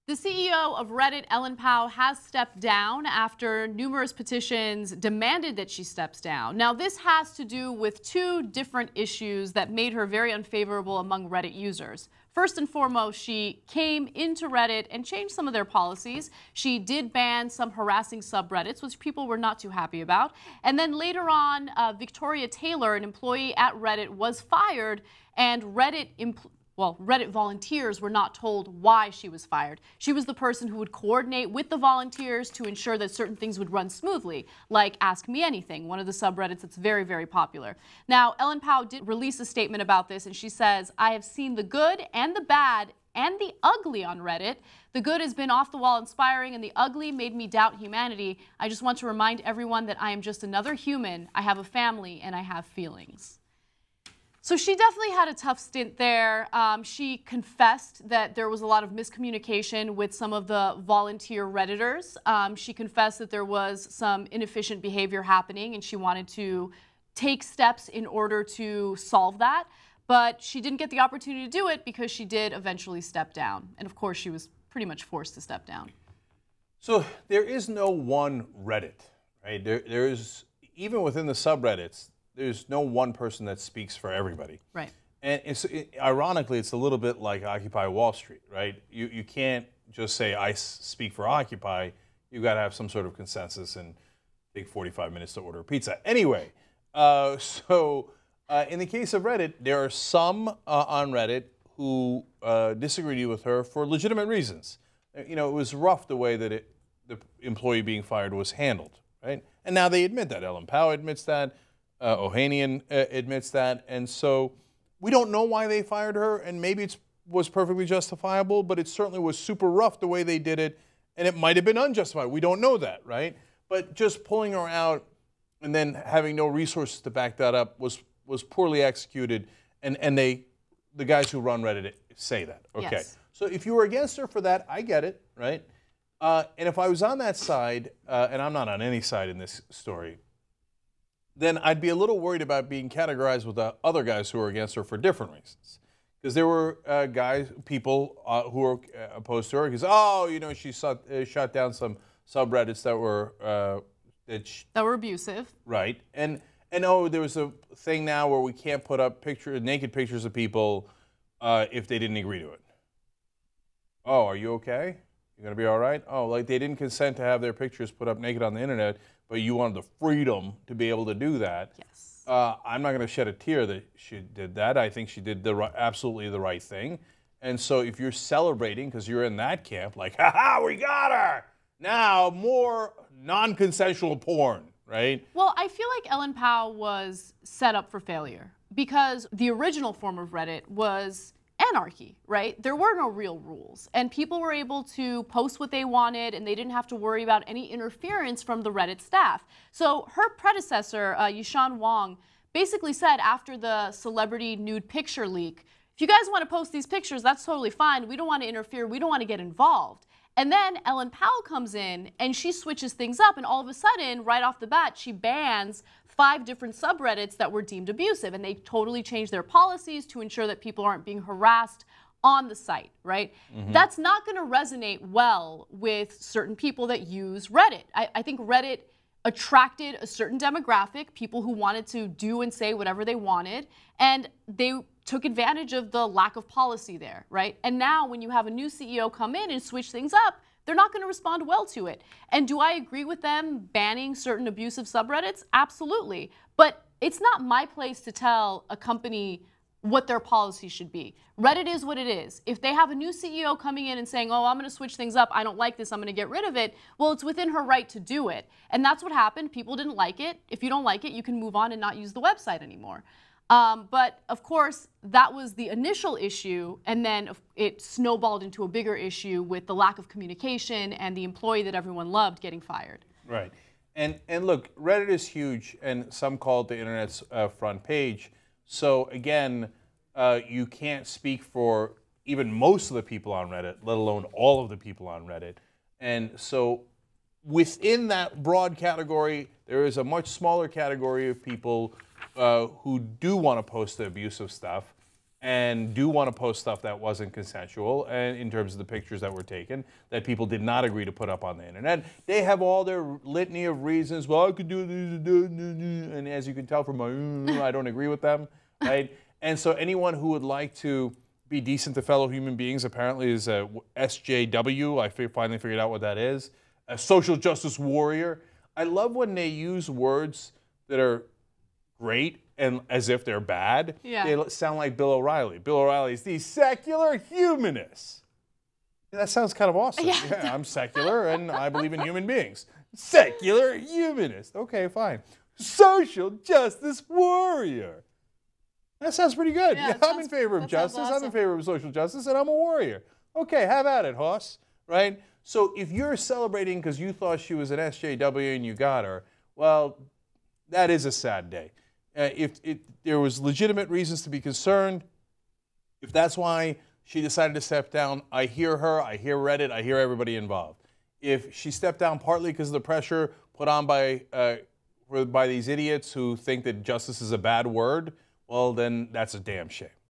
The CEO of Reddit, Ellen Pao, has stepped down after numerous petitions demanded that she steps down. Now, this has to do with two different issues that made her very unfavorable among Reddit users. First and foremost, she came into Reddit and changed some of their policies. She did ban some harassing subreddits, which people were not too happy about. And then later on, Victoria Taylor, an employee at Reddit, was fired, and Reddit volunteers were not told why she was fired. She was the person who would coordinate with the volunteers to ensure that certain things would run smoothly, like Ask Me Anything, one of the subreddits that's very, very popular. Now, Ellen Pao did release a statement about this, and she says, "I have seen the good and the bad and the ugly on Reddit. The good has been off-the-wall inspiring, and the ugly made me doubt humanity. I just want to remind everyone that I am just another human. I have a family, and I have feelings." So she definitely had a tough stint there. She confessed that there was a lot of miscommunication with some of the volunteer Redditors. She confessed that there was some inefficient behavior happening, and she wanted to take steps in order to solve that. But she didn't get the opportunity to do it because she did eventually step down. And of course, she was pretty much forced to step down. So there is no one Reddit, right? There is, even within the subreddits, there's no one person that speaks for everybody. Right. And ironically, it's a little bit like Occupy Wall Street, right? You can't just say, I speak for Occupy. You've got to have some sort of consensus and take 45 minutes to order a pizza. Anyway, in the case of Reddit, there are some on Reddit who disagreed with her for legitimate reasons. You know, it was rough the way that the employee being fired was handled, right? And now they admit that. Ellen Pao admits that. Ohanian admits that, and so we don't know why they fired her, and maybe it was perfectly justifiable, but it certainly was super rough the way they did it, and it might have been unjustified. We don't know that, right? But just pulling her out and then having no resources to back that up was poorly executed, and the guys who run Reddit say that. Okay, yes. So if you were against her for that, I get it, right? And if I was on that side, and I'm not on any side in this story, then I'd be a little worried about being categorized with the other guys who are against her for different reasons. Because there were people who were opposed to her because, oh, you know, she shut down some subreddits that were abusive. Right, and oh, there was a thing now where we can't put up naked pictures of people if they didn't agree to it. Oh, are you okay? You're gonna be all right? Oh, like they didn't consent to have their pictures put up naked on the internet, but you wanted the freedom to be able to do that. Yes. I'm not going to shed a tear that she did that. I think she did absolutely the right thing. And so if you're celebrating because you're in that camp, like, ha-ha, we got her! Now more non-consensual porn, right? Well, I feel like Ellen Pao was set up for failure because the original form of Reddit was anarchy, right? There were no real rules, and people were able to post what they wanted, and they didn't have to worry about any interference from the Reddit staff. So her predecessor, Yishan Wang, basically said after the celebrity nude picture leak, if you guys want to post these pictures, that's totally fine. We don't want to interfere. We don't want to get involved. And then Ellen Pao comes in and she switches things up, and all of a sudden, right off the bat, she bans 5 different subreddits that were deemed abusive, and they totally changed their policies to ensure that people aren't being harassed on the site, right? Mm-hmm. That's not going to resonate well with certain people that use Reddit. I think Reddit attracted a certain demographic, people who wanted to do and say whatever they wanted, and they took advantage of the lack of policy there, right? And now when you have a new CEO come in and switch things up, they're not going to respond well to it. And do I agree with them banning certain abusive subreddits? Absolutely. But it's not my place to tell a company what their policy should be. Reddit is what it is. If they have a new CEO coming in and saying, oh, I'm going to switch things up, I don't like this, I'm going to get rid of it, well, it's within her right to do it. And that's what happened. People didn't like it. If you don't like it, you can move on and not use the website anymore. But of course, that was the initial issue, and then it snowballed into a bigger issue with the lack of communication and the employee that everyone loved getting fired. Right. And look, Reddit is huge, and some call it the internet's front page. So again, you can't speak for even most of the people on Reddit, let alone all of the people on Reddit. And so within that broad category, there is a much smaller category of people who do want to post the abusive stuff, and do want to post stuff that wasn't consensual, and in terms of the pictures that were taken, that people did not agree to put up on the internet. They have all their litany of reasons. Well, I could do this, and as you can tell from my, I don't agree with them, right? And so anyone who would like to be decent to fellow human beings apparently is a SJW. I finally figured out what that is. A social justice warrior. I love when they use words that are great and as if they're bad. Yeah. They sound like Bill O'Reilly. Bill O'Reilly's the secular humanist. That sounds kind of awesome. Yeah, I'm secular and I believe in human beings. Secular humanist. Okay, fine. Social justice warrior. That sounds pretty good. Yeah, I'm in favor of justice. Awesome. I'm in favor of social justice, and I'm a warrior. Okay, have at it, Hoss. Right? So if you're celebrating because you thought she was an SJW and you got her, well, that is a sad day. If there was legitimate reasons to be concerned, if that's why she decided to step down, I hear her, I hear Reddit, I hear everybody involved. If she stepped down partly because of the pressure put on by these idiots who think that justice is a bad word, well, then that's a damn shame.